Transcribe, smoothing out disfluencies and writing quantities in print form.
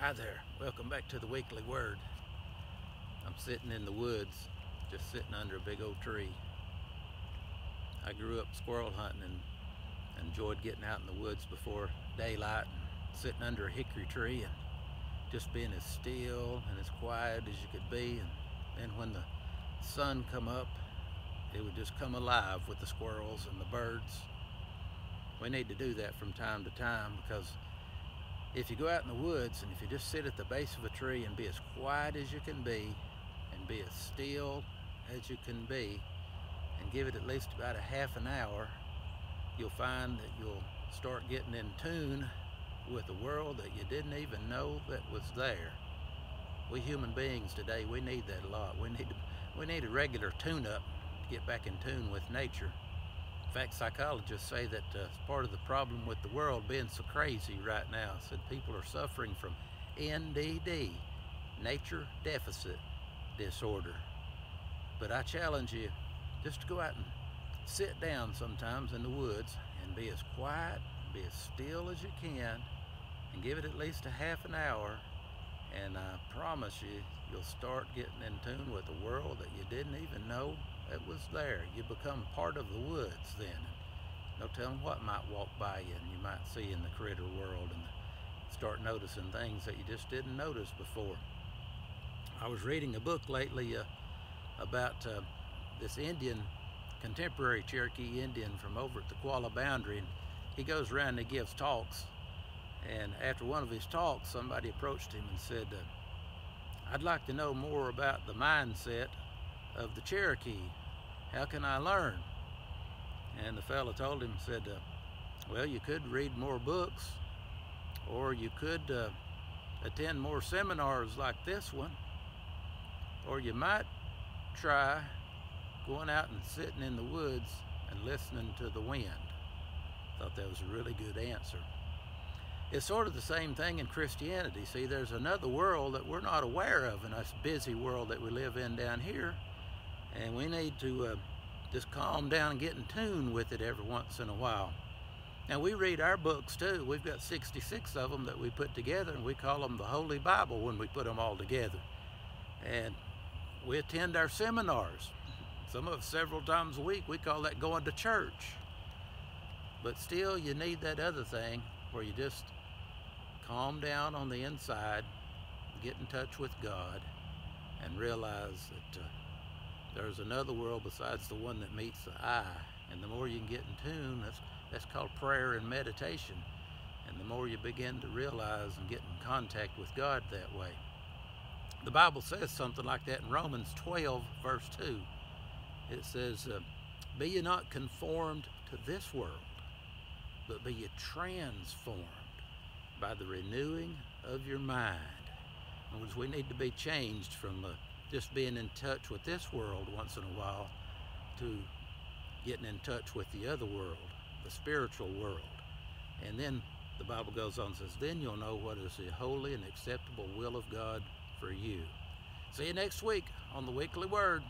Hi there, welcome back to the Weekly Word. I'm sitting in the woods, just sitting under a big old tree. I grew up squirrel hunting and enjoyed getting out in the woods before daylight and sitting under a hickory tree and just being as still and as quiet as you could be. And then when the sun come up, it would just come alive with the squirrels and the birds. We need to do that from time to time, because if you go out in the woods and if you just sit at the base of a tree and be as quiet as you can be and be as still as you can be and give it at least about a half an hour, you'll find that you'll start getting in tune with a world that you didn't even know that was there. We human beings today, we need that a lot. We need a regular tune-up to get back in tune with nature. In fact, psychologists say that part of the problem with the world being so crazy right now, said people are suffering from NDD, nature deficit disorder. But I challenge you just to go out and sit down sometimes in the woods and be as quiet, be as still as you can, and give it at least a half an hour, and I promise you, you'll start getting in tune with a world that you didn't even know that was there. You become part of the woods then. No telling what might walk by you and you might see in the critter world, and start noticing things that you just didn't notice before. I was reading a book lately about this Indian, contemporary Cherokee Indian from over at the Kuala boundary, and he goes around and he gives talks. And after one of his talks, somebody approached him and said, I'd like to know more about the mindset of the Cherokee. How can I learn? And the fellow told him, said, well, you could read more books, or you could attend more seminars like this one, or you might try going out and sitting in the woods and listening to the wind. Thought that was a really good answer. It's sort of the same thing in Christianity. See, there's another world that we're not aware of in this busy world that we live in down here, and we need to just calm down and get in tune with it every once in a while. Now, we read our books too. We've got 66 of them that we put together, and we call them the Holy Bible when we put them all together. And we attend our seminars. Some of us several times a week. We call that going to church. But still, you need that other thing where you just calm down on the inside, get in touch with God, and realize that there's another world besides the one that meets the eye. And the more you can get in tune, that's called prayer and meditation. And the more you begin to realize and get in contact with God that way. The Bible says something like that in Romans 12, verse 2. It says, be ye not conformed to this world, but be ye transformed by the renewing of your mind. In other words, we need to be changed from just being in touch with this world once in a while to getting in touch with the other world, the spiritual world. And then the Bible goes on and says, then you'll know what is the holy and acceptable will of God for you. See you next week on the Weekly Word.